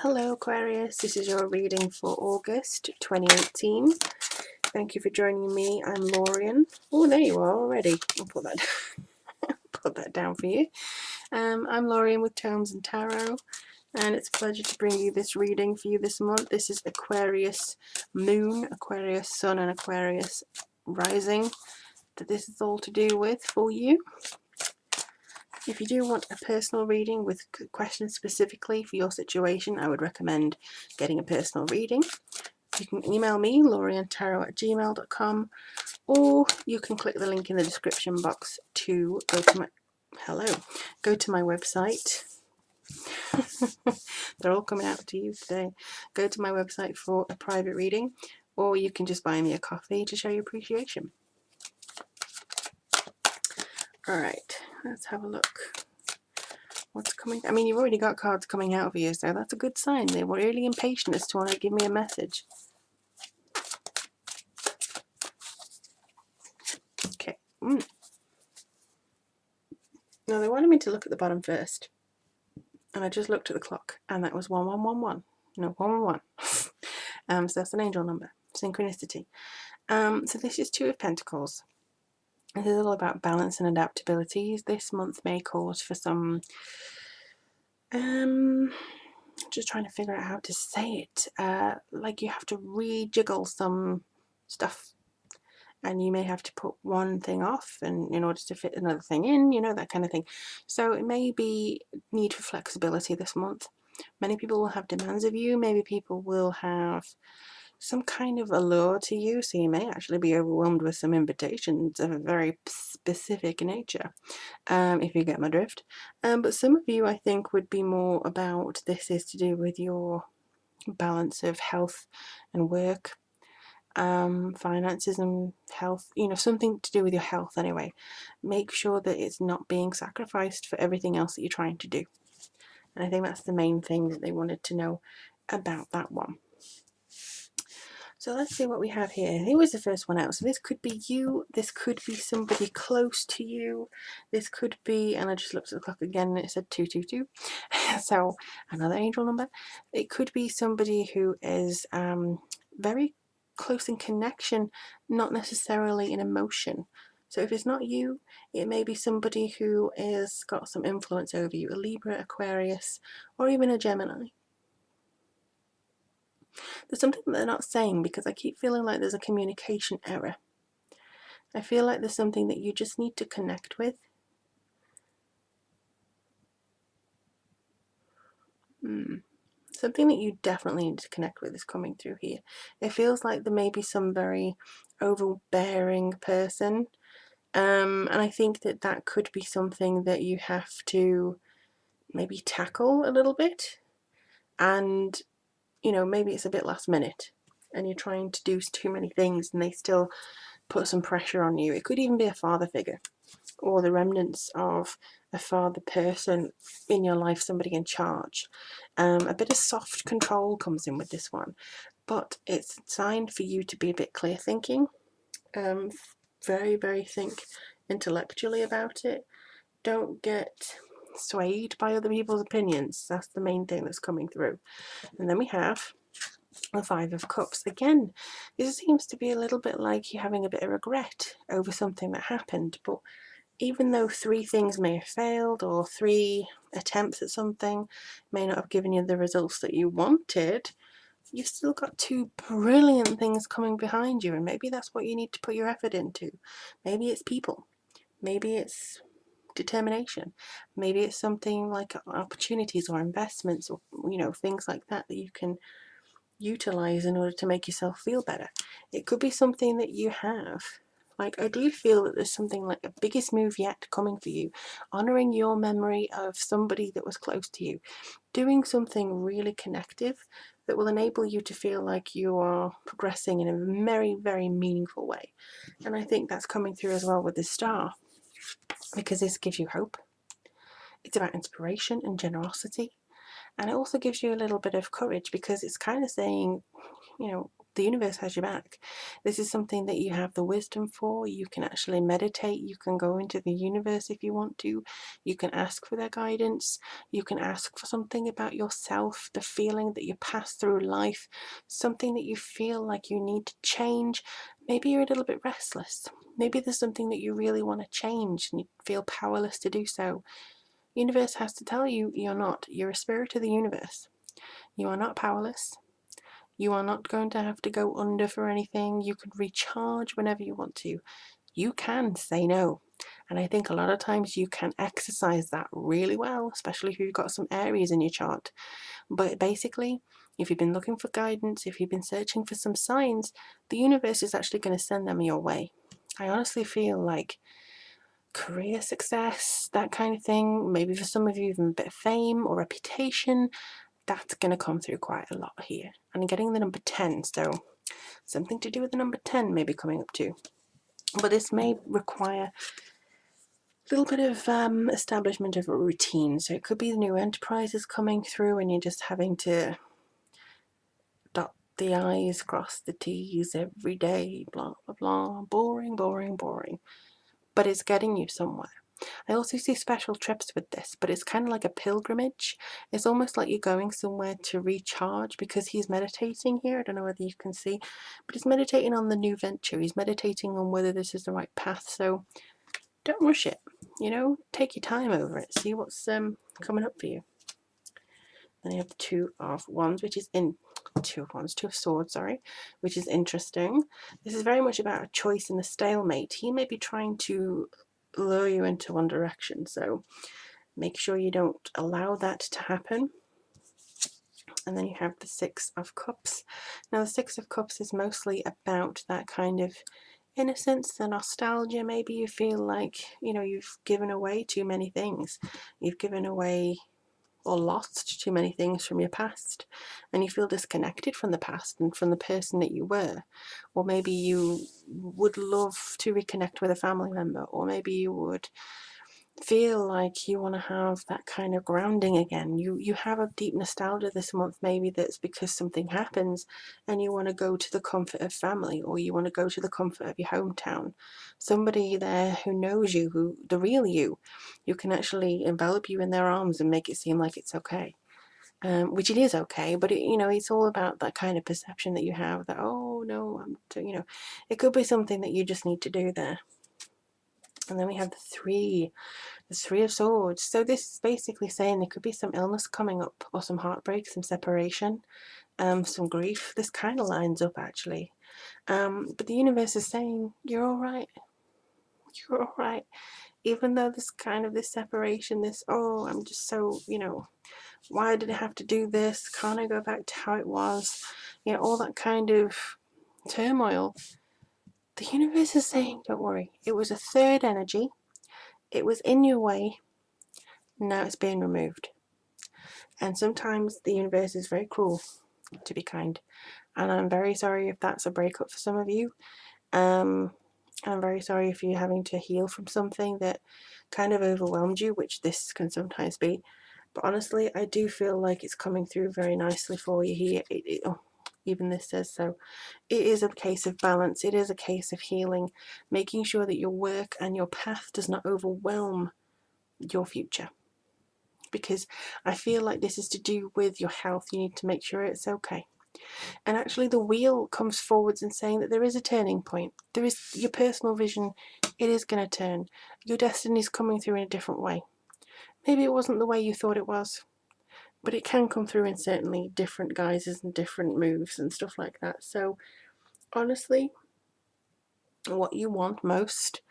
Hello Aquarius, this is your reading for August 2018. Thank you for joining me. I'm Lorian. Oh, there you are already. I'll put that put that down for you. I'm Lorian with Tomes and Tarot, and it's a pleasure to bring you this reading for you this month. This is Aquarius Moon, Aquarius Sun, and Aquarius Rising that this is all to do with for you. If you do want a personal reading with questions specifically for your situation, I would recommend getting a personal reading. You can email me, loriantarot@gmail.com, or you can click the link in the description box to go to my website. They're all coming out to you today. Go to my website for a private reading, or you can just buy me a coffee to show your appreciation. Alright, let's have a look. What's coming? I mean, you've already got cards coming out for you, so that's a good sign. They were really impatient as to want to give me a message. Okay. Now, they wanted me to look at the bottom first, and I just looked at the clock, and that was 1111. No, 111. So that's an angel number. Synchronicity. So this is Two of Pentacles. This is all about balance and adaptability. This month may cause for some just trying to figure out how to say it. Like you have to rejiggle some stuff, and you may have to put one thing off and in order to fit another thing in, you know, that kind of thing. So it may be need for flexibility this month. Many people will have demands of you. Maybe people will have some kind of allure to you, so you may actually be overwhelmed with some invitations of a very specific nature, if you get my drift. But some of you, I think, would be more about this is to do with your balance of health and work, finances and health, you know, something to do with your health anyway. Make sure that it's not being sacrificed for everything else that you're trying to do. And I think that's the main thing that they wanted to know about that one. So let's see what we have here. Here was the first one out. So this could be you. This could be somebody close to you. This could be, and I just looked at the clock again and it said 222. So another angel number. It could be somebody who is very close in connection, not necessarily in emotion. So if it's not you, it may be somebody who is got some influence over you, a Libra, Aquarius, or even a Gemini. There's something that they're not saying because I keep feeling like there's a communication error. I feel like there's something that you just need to connect with. Something that you definitely need to connect with is coming through here. It feels like there may be some very overbearing person. And I think that that could be something that you have to maybe tackle a little bit. And, you know, maybe it's a bit last minute and you're trying to do too many things and they still put some pressure on you. It could even be a father figure or the remnants of a father person in your life, somebody in charge. A bit of soft control comes in with this one, but it's designed for you to be a bit clear thinking, very think intellectually about it. Don't get swayed by other people's opinions. That's the main thing that's coming through. And then we have the Five of Cups. Again, this seems to be a little bit like you're having a bit of regret over something that happened, but even though 3 things may have failed or 3 attempts at something may not have given you the results that you wanted, you've still got 2 brilliant things coming behind you, and maybe that's what you need to put your effort into. Maybe it's people, maybe it's determination, maybe it's something like opportunities or investments or, you know, things like that that you can utilize in order to make yourself feel better. It could be something that you have. Like, I do feel that there's something like a biggest move yet coming for you, honouring your memory of somebody that was close to you, doing something really connective that will enable you to feel like you are progressing in a very meaningful way. And I think that's coming through as well with the Star, because this gives you hope. It's about inspiration and generosity, and it also gives you a little bit of courage because it's kind of saying, you know, The universe has your back. This is something that you have the wisdom for. You can actually meditate. You can go into the universe if you want to. You can ask for their guidance. You can ask for something about yourself, the feeling that you pass through life, something that you feel like you need to change. Maybe you're a little bit restless. Maybe there's something that you really want to change and you feel powerless to do so. Universe has to tell you you're not. You're a spirit of the universe. You are not powerless. You are not going to have to go under for anything. You can recharge whenever you want to. You can say no. And I think a lot of times you can exercise that really well, especially if you've got some Aries in your chart. But basically, if you've been looking for guidance, if you've been searching for some signs, the universe is actually going to send them your way. I honestly feel like career success, that kind of thing, maybe for some of you even a bit of fame or reputation, that's going to come through quite a lot here. And getting the number 10, so something to do with the number 10 may be coming up too. But this may require a little bit of establishment of a routine. So it could be the new enterprises coming through and you're just having to dot the I's, cross the T's every day, blah, blah, blah. Boring, boring, boring. But it's getting you somewhere. I also see special trips with this, but it's kind of like a pilgrimage. It's almost like you're going somewhere to recharge because he's meditating here. I don't know whether you can see, but he's meditating on the new venture. He's meditating on whether this is the right path. So don't rush it, take your time over it. See what's coming up for you. Then you have the Two of Swords, which is interesting. This is very much about a choice and a stalemate. He may be trying to lure you into one direction, so make sure you don't allow that to happen. And then you have the Six of Cups. Now the Six of Cups is mostly about that kind of innocence, the nostalgia. Maybe you feel like, you've given away too many things. You've given away or lost too many things from your past, and you feel disconnected from the past and from the person that you were. Or maybe you would love to reconnect with a family member, or maybe you would feel like you want to have that kind of grounding again. You have a deep nostalgia this month, maybe that's because something happens and you want to go to the comfort of family, or you want to go to the comfort of your hometown. Somebody there who knows you, who the real you can actually envelop you in their arms and make it seem like it's okay. Which it is okay, but it's all about that kind of perception that you have that, oh no, it could be something that you just need to do there. And then we have the Three of Swords. So this is basically saying there could be some illness coming up, or some heartbreak, some separation, some grief. This kind of lines up actually. But the universe is saying, you're all right. You're all right. Even though this separation, I'm just so, why did I have to do this? Can't I go back to how it was? All that kind of turmoil. The universe is saying, don't worry. It was a third energy. It was in your way. Now it's being removed. And sometimes the universe is very cruel, to be kind. And I'm very sorry if that's a breakup for some of you. I'm very sorry if you're having to heal from something that kind of overwhelmed you, which this can sometimes be. But honestly, I do feel like it's coming through very nicely for you here. Even this says so. It is a case of balance. It is a case of healing, making sure that your work and your path does not overwhelm your future. Because I feel like this is to do with your health. You need to make sure it's okay. And actually the wheel comes forwards and saying that there is a turning point. There is your personal vision. It is going to turn. Your destiny is coming through in a different way. Maybe it wasn't the way you thought it was, but it can come through in certainly different guises and different moves and stuff like that. So honestly, what you want most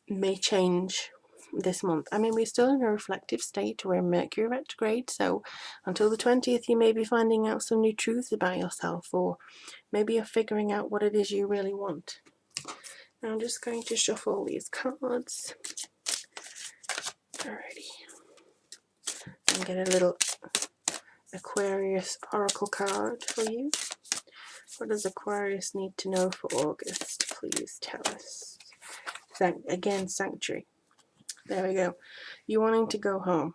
may change this month. I mean, we're still in a reflective state. We're in Mercury retrograde, so until the 20th you may be finding out some new truths about yourself, or maybe you're figuring out what it is you really want. Now I'm just going to shuffle these cards. Alrighty. And get a little Aquarius oracle card for you. What does Aquarius need to know for August? Please tell us. Again, Sanctuary. There we go. You wanting to go home.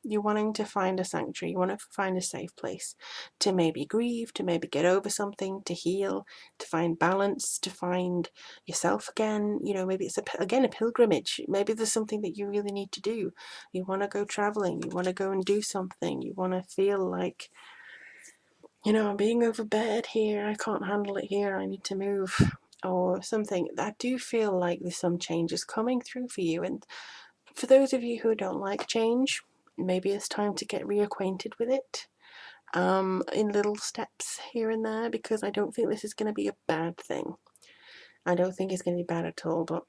You're wanting to find a sanctuary, you want to find a safe place to maybe grieve, to maybe get over something, to heal, to find balance, to find yourself again. You know, maybe it's again a pilgrimage. Maybe there's something that you really need to do. You want to go traveling, you want to go and do something, you want to feel like, you know, I'm being overbeared here, I can't handle it here, I need to move, or something. I do feel like there's some changes coming through for you. And for those of you who don't like change, maybe it's time to get reacquainted with it, in little steps here and there, because I don't think this is going to be a bad thing. I don't think it's going to be bad at all, but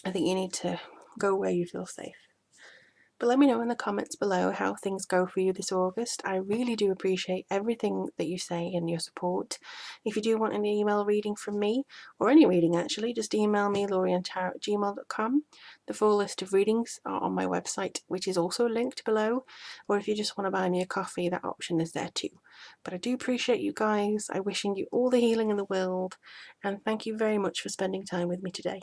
I think you need to go where you feel safe. But let me know in the comments below how things go for you this August. I really do appreciate everything that you say and your support. If you do want an email reading from me, or any reading actually, just email me, laurieandtara@gmail.com. The full list of readings are on my website, which is also linked below. Or if you just want to buy me a coffee, that option is there too. But I do appreciate you guys. I'm wishing you all the healing in the world, and thank you very much for spending time with me today.